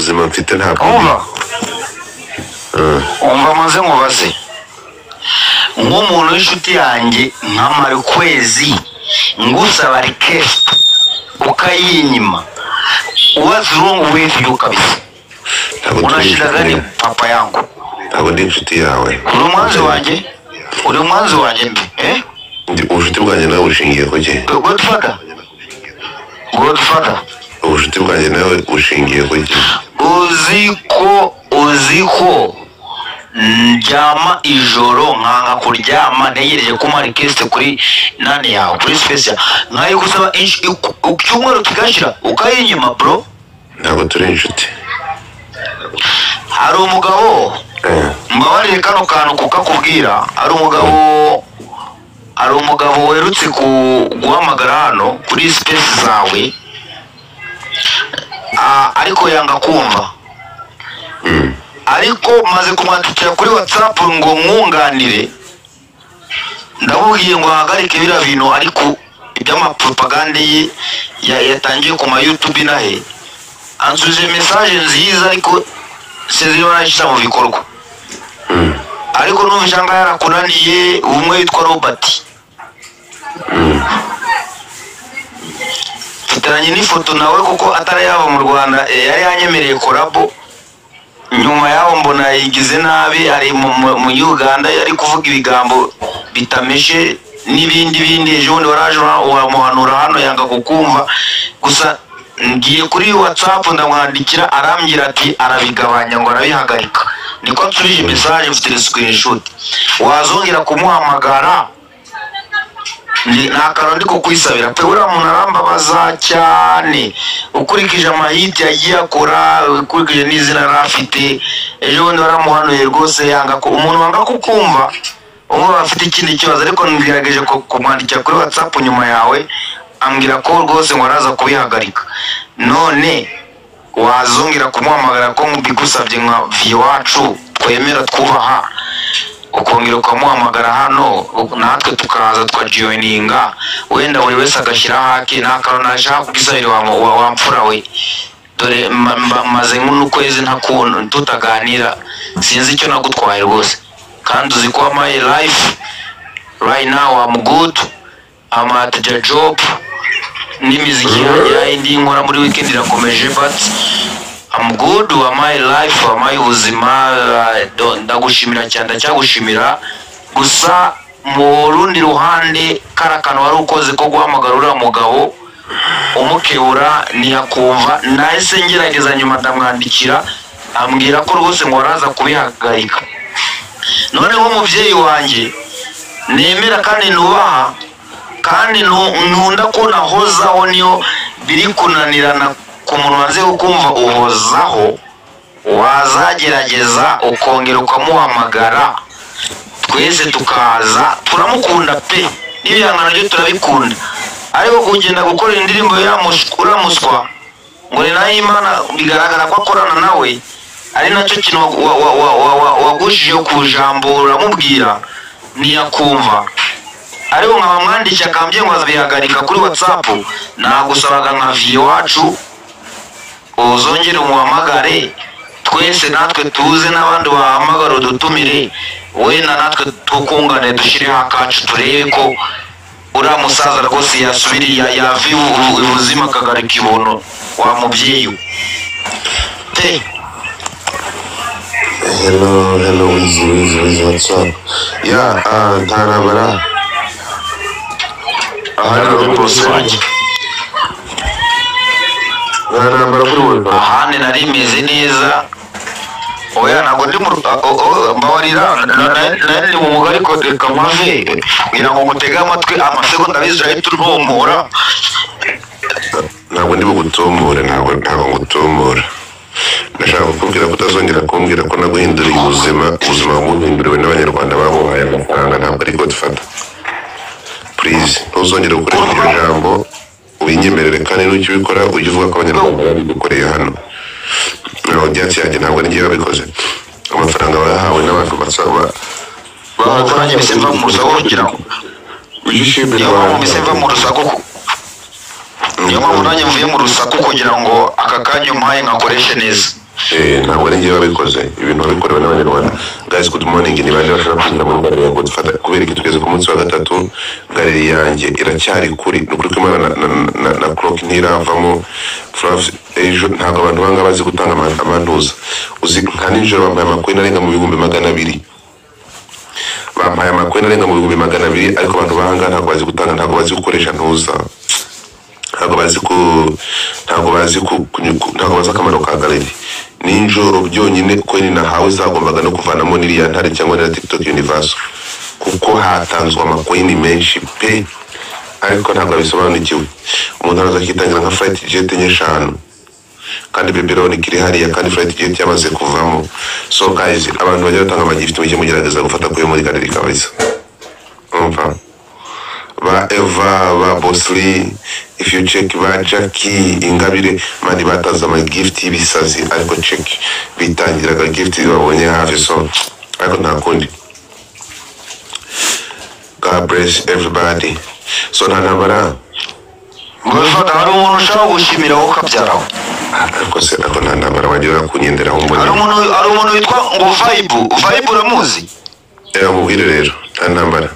buzima mfite ntabwo umva maze nkubaze nk'umuntu w'inshuti yanjye nkamara ukwezi ngusaba request ukayinyima what's wrong with you kabisa unashindaga ni papa yangu ntabwo ndi inshuti yawe uri umwanzi wanjye mbi ubucuti bwanjye nawe bushingiye ku ki Godfather ubucuti bwanjye nawe bushingiye ku ki uzi ko njyama ijoro nkanga kuryama ntegereje ko mari request kuri nani yawe kuri special nkaye gusaba icyumweru kigashira ukayinyima bro ntabwo turi inshuti hari umugabo mbabarire kano kantu kukakubwira hari umugabo werutse guhamagara hano kuri space zawe ariko yanga kumva ariko maze kumwandikira kuri WhatsApp ngo mwunganire ndabubwiye ngo hagarike biriya bintu ariko iby'amapropaganda ye yatangiye ku ma YouTube nahe ansuje message nziza ariko sezibona yashyize mu bikorwa ariko n'ubishanga yarakunaniye umwe yitwa Robert mfitanye n'ifoto nawe kuko atari yaba mu Rwanda yari yanyemereye korabo nyuma yaho mbona yigize nabi ari mu Uganda yari kuvuga ibigambo bitameshe n'ibindi ejo bundi waraje wamuhanura hano yanga kukumva gusa ngiye kuri WhatsApp ndamwandikira arambwira ati arabigabanya ngo arabihagarika niko nsubije message mfite screenshot wazongera kumuhamagara nakaro ndiko kwisabira pe ura muntu arambabaza cyane ukurikije amahiti yagiye akora ukurikije n'izina rafite ejo bundi waramuhanuye rwose yanga ko umuntu wanga kukumva umwe afite ikindi kibazo ariko ngirageje kumwandikira kuri WhatsApp nyuma yawe ambwira ko rwose ngo araza kubihagarika none wazongera kumuhamagara ko mbigusabye nka viwacu twemera twubaha ukongera ukamuhamagara hano natwe tukaza twajoininga wenda buri wese agashyira hake nakaro nashaka kubisabira wa mfura we dore maze n'ukwezi ntakuntu tutaganira sinzi icyo nagutwaye rwose kandi uzi ko my life right now I'm good I'm at the job n'imiziki yanjye indi nkora muri weekend irakomeje but I'm good with my life my ubuzima ndagushimira cyane ndacyagushimira gusa mu rundi ruhande karakano wari ukoze ko guhamagara uriya mugabo umukebura ntiyakumva nahise ngerageza nyuma ndamwandikira ambwira ko rwose ngo araza kubihagarika none nk'umubyeyi wanjye nemera kandi nubaha kandi nkunda ko nahozaho niyo biri kunanirana ku muntu waze ukumva uhozaho wazagerageza ukongera ukamuhamagara twese tukaza turamukunda pe n'ibihangano byo turabikunda ariko kugenda gukora indirimbo uramuswa ngo ni nayo Imana bigaragara ko akorana nawe ari nacyo kintu wagushijeho ku jambo uramubwira ntiyakumva ariko nkaba mwandikira akambye ngo azabihagarika kuri WhatsApp nagusabaga nka viwacu uzongere umuhamagare twese natwe tuze n'abandi bahamagara udutumire wenda natwe tukungane dushyireho akacu turebe ko uriya musaza rwose yasubiriye yava ubuzima akagarika ibono wa mubyeyi te hello Wiz what's up ntarabara hano rwose wanjye ntarabara kuri wowe ahandi nari meze neza oya ntabwo ndi mbabarira nari mu mugari ko reka mpave kugira ngo mutege amatwi amasegonda abizi urahita urumura ntabwo ndi bugutumure ntabwo ngutumura ndashaka kukubwira ko utazongera kumbwira ko naguhinduriye ubuzima bwamuhinduriwe n'abanyarwanda bamuhaye amafaranga ntabwo ari Godfather please ntuzongere gukoresha iryo jambo ubinyemerere kandi n'ujya ubikora ujye uvuga ko abanyarwanda babigukoreye hano audience yanjye ntabwo ngiye babikoze amafaranga bahawe n'abantu basaba bakoranye bisemva mu rusaku kugira ngo wishimire bisemva mu rusaku niyo mpamvu nanjye mvuye mu rusaku kugira ngo aka kanya umuhaye nkakoreshe neza ntabwo ari njyewe wabikoze ibintu wabikorewe n'abanyarwanda. Guys, good morning, ni bande bashaka kwinjira muri gare ya Godfather kubera iki tugeze ku munsi wa gatatu. Gare yanjye iracyari kuri nukuri ko imana na clock ntiravamo. Ejo ntabwo abantu banga bazi gutanga amantuza uzi nka nijoro bambaye amakwena arenga mu bihumbi 200, bambaye amakwena arenga mu bihumbi 200, ariko abantu bahanga ntabwo bazi gutanga, ntabwo bazi gukoresha ntuza, ntabwo bazi akamaro ka galeri. Ninjoro byonyine coin nahawe zagombaga no kuvanamo n'iriya ntare cyangwa na TikTok Universe kuko hatanzwe amacoin menshi pe, ariko ntabwo bisobanukiwe. Umuntu araza akitangira nka flight jet 5 kandi beberoni kiri hariya kandi flight jet yamaze kuvamo. So guys, abantu bajya batanga amagifti mujye mugerageza gufata kuyo muri galeri kabisa. Umva ba Eva ba Bosli, if you check ba Jackie Ingabire mani bataza ama gift ibisazi, ariko check bitangiraga gift babonye hafi. So ariko nta kundi. God bless everybody. So ntanabara Godfather hari umuntu ushaka gushimira wowe kabyaraho, ariko se ako ntanabara wagira kunyenderaho mbone. hari umuntu witwa ngo Vibe uramuzi? Mubwire rero ntanabara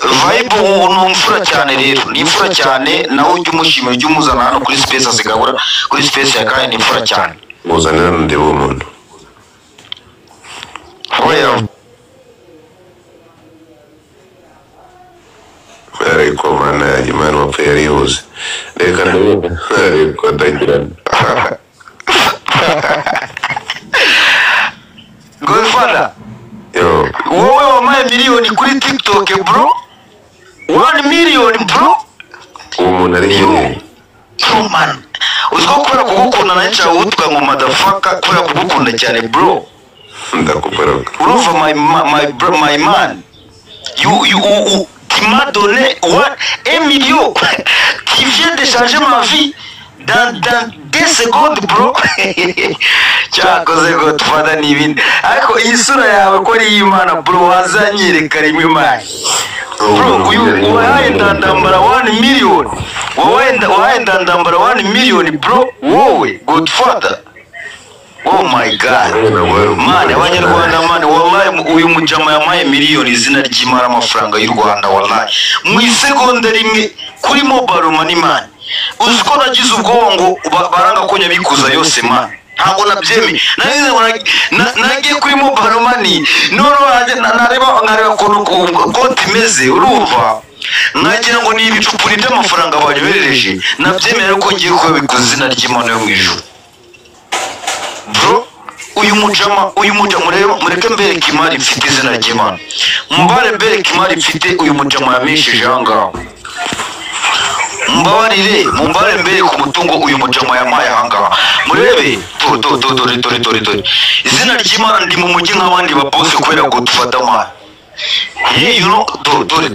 Vibe ni umfura cyane rero, ni imfura cyane, nawe ujye umushimira, ujye umuzana hano kuri space azigabura kuri space ya kandi ni imfura cyane. muzanira ndebe umuntu Oya ariko mana yanjye imana wapfa yari yuze reka ndebe ariko ndagirana. Godfather Yo wowe wamaye miliyoni kuri TikTok bro, 1 million bro. uwo muntu ari hehe? Bro man, uziko kubera kugukunda na cyawe utwa ngo motherfucker, kubera kugukunda cyane bro. Ndakuporoka Urumva my man, you tu m'as donné 1 million. Tu viens de changer ma vie dans 2 secondes bro. Cyakoze Godfather n'ibindi, ariko iyi sura yawe ko ari y'Imana bro, wazanyereka rimwe mani bro. Uyu wahaye ndandambara 1 million, wahaye ndandambara 1 million bro, wowe Godfather. Oh my god man, abanyarwanda man, wallahi uyu mujama yamaye miliyoni izina ry'Imana amafaranga y'u Rwanda, wallahi mu isegonda rimwe kuri mobile money man. Uziko nagize ubwongo baranga ko nyabikuza yose man, ntabwo nabyemi nagiye kuri mobile money none nareba konti imeze, urumva nagira ngo ni ibicupuri by'amafaranga banyoherereje, nabyemera ko ngiye kubikuza izina ry'Imana yo mu ijuru bro. Uyu mujama rero mureke mbereke imari mfite izina ry'Imana, mbare mbereke imari mfite uyu mujama yamishije ahangaha, mbabarire mumbare mbere ku mutungo uyu mujama yamaye ahangaha. Murebe dore izina ry'Imana ndi mu mujyi nk'abandi ba boss kubera ngo dufata amana. You know, dore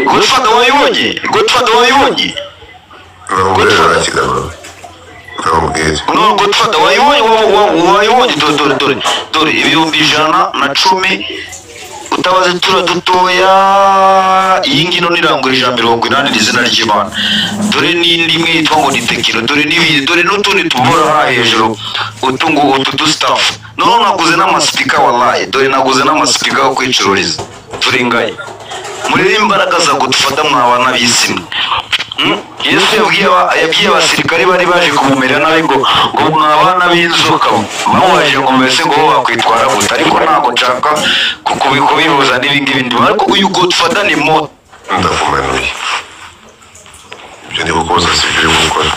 Godfather wayibonye, Godfather wayibonye, no Godfather wayibonye dore ibihumbi 110 utabaze tura dutoya. Iyi ngino nirangurije 180 izina ry'Imana. Dore n'indi imwe yitwa ngo ni Tekino, dore n'ibindi, dore n'utundi tubora hejuru utungu utu staff. No naguze n'amaspeaker wallahi, dore naguze n'amaspeaker yo kwicururiza. Turi ngaye muri imbaraga za Godfather mwabana bisimwe. Yesu yabwiye abasirikare bari baje kumumera nabi ngo mwabana b'inzoka bamubaje ngo mbese ngo wakwitwara gute, ariko ntabwo nshaka kubihuza n'ibindi, ariko uyu Godfather ni mo ndakumanuye ibyo ndi gukoza sivyo gukora.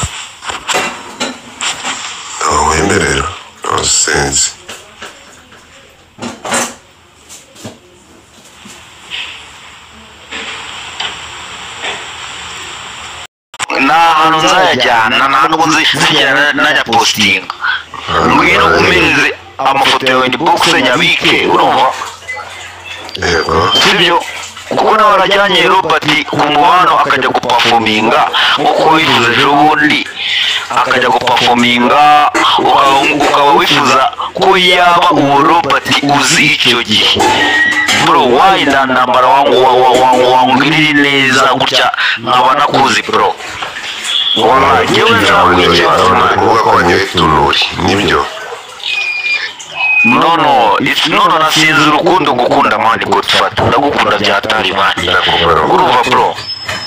Wemerera nonsense. n'ahantu nzayajyana, ntabwo nzigera najya postinga. Ngwino umenze amafoto yawe ni box nyabike, urumva Yego sibyo? Kuko nawe arajyanye Robert ku mubano akajya guperforminga uko wifuza ejo bundi, akajya guperforminga ukaba wifuza ko yaba uwo Robert uzi icyo gihe bro. Wayindandambara wangirire neza gutya nkaba nakuzi bro. Wallahi jewe kuvuga ko wanyoye tunuri nibyo no it's no nasinze urukundo gukunda mani Godfather ndagukunda bya Taliban urumva bro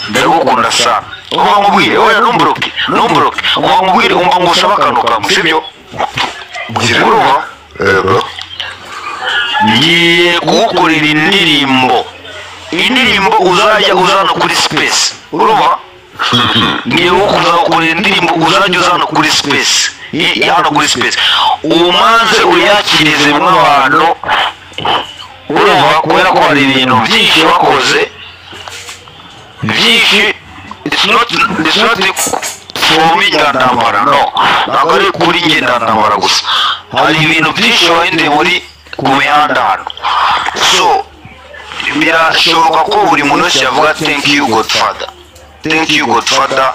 ndagukunda sana uba nkubwire oya numbroke uba nkubwire umva ngo usaba akantu kamwe sibyo urumva ngiye kugukorera indirimbo uzajya uzana kuri space urumva ngiye kugukorera indirimbo uzajya uzana kuri space hano kuri space umanze uyakirize abantu urumva kubera ko hari ibintu byinshi bakoze byinshi it's not for me ndandambara no ntabwo ari kuri njye ndandambara gusa hari ibintu byinshi wahinduye muri ku mihanda hano so birashoboka ko buri muntu wese yavuga thank you Godfather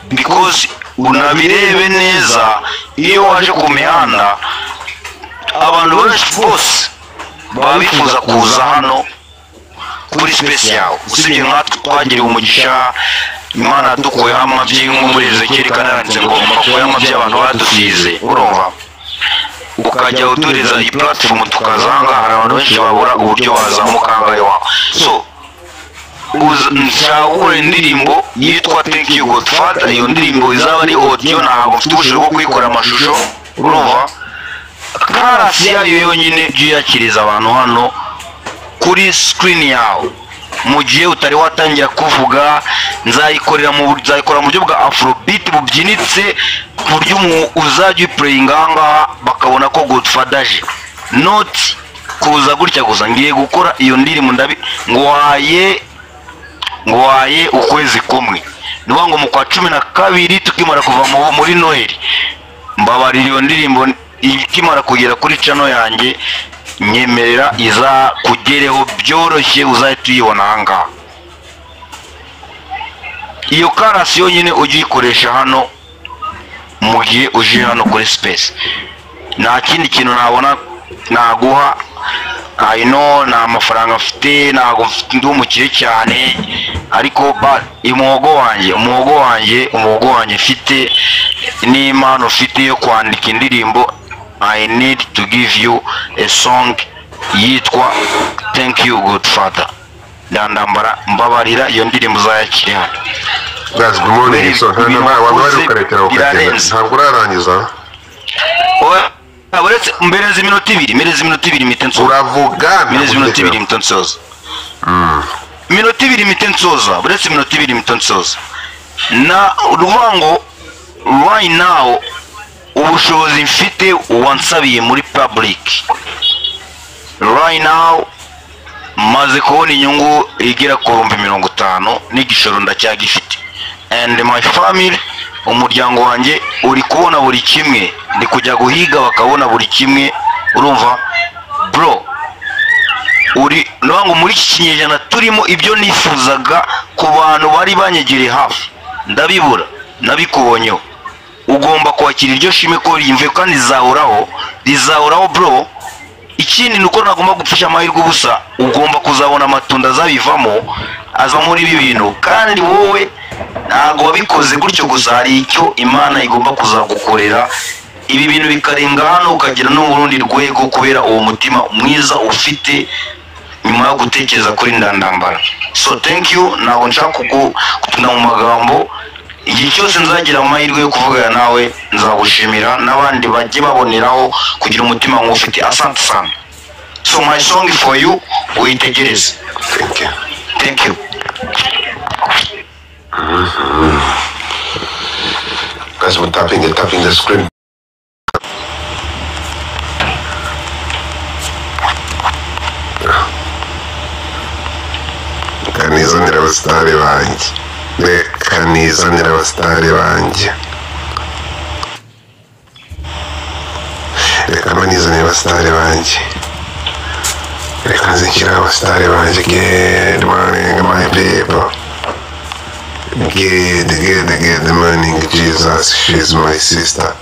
because unabirebe neza iyo waje ku mihanda abantu benshi bose baba bifuza kuza hano kuri space yawe usibye nkatwe twagiriwe umugisha Imana yadukuyeho amabyi muri Ezekiyeli kananditse ngo makuyeho amabyi abantu badusize urumva ukajya utureza iyi platform tukazanga hari abantu benshi babura uburyo wazamuka ngaho iwawe so nshaka gukora indirimbo yitwa thank you Godfather iyo ndirimbo izaba ari audio ntabwo mfite ubushobozi bwo kuyikora amashusho urumva karasi yayo yonyine byiyakiriza abantu hano kuri screen yawe mu gihe utari watangira kuvuga nzayikora mu buryo bwa afrobeat bubyinitse ku buryo uzajya playing anga bakabona ko Godfather aje not kuza gutya gusa ngiye gukora iyo ndirimbo ngwaye ukwezi kumwe niba ngo mu kwa 12 tukimara kuva muri Noheli mbabarira iyo ndirimbo ikimara kugera kuri channel yanjye nyemerera iza kugereho byoroshye uzahita uyibona hanga iyo karasi yonyine ugikoresha hano mu gihe uje hano kuri space nta kindi kintu nabona naguha I know na amafaranga afite ntago ndi umukire cyane ariko umuhogo wanjye mfite n'impano ufite yo kwandika indirimbo I need to give you a song yitwa thank you Godfather ndandambara mbabarira iyo ndirimbo zayakire hano guys good morning so hano wabari ukarekera ntabwo urarangiza abaretse mbereza iminota ibiri mitenso uravuga mbereza iminota ibiri mitonsoza iminota ibiri mitensoza buretse iminota ibiri mitonsoza na ruvango right now ubushobozi mfite wansabiye muri public right now maze kubona inyungu igera ku 50,000 n'igishoro ndacyagifite and my family umuryango wanjye uri kubona buri kimwe ndi kujya guhiga bakabona buri kimwe urumva bro uri nwango muri iki kinyejana turimo ibyo nifuzaga ku bantu bari banyegereye hafi ndabibura nabikubonyeho ugomba kwakira iryo shime ko rimve kandi rizahoraho bro ikindi nuko nagomba gupfisha amahirwe ubusa ugomba kuzabona amatunda azabivamo aza muri ibi bintu kandi wowe ntago wabikoze gutyo gusa hari icyo Imana igomba kuzagukorera ibi bintu bikarenga hano ukagira no mu rundi rwego kubera uwo mutima mwiza ufite nyuma yo gutekereza kuri ndandambara so thank you naho nshaka kutuna mu magambo igihe cyose nzagira amahirwe yo kuvugana nawe nzagushimira n'abandi bajye baboneraho kugira umutima nk'ufite asante sana so my song for you uyitegereze thank you guys we're tapping the screen kanizanira abasitari banjye kanizanira abasitari banjye reka nizanira abasitari banjye reka nzishyira abasitari banjye good morning my people good morning Jesus she's my sister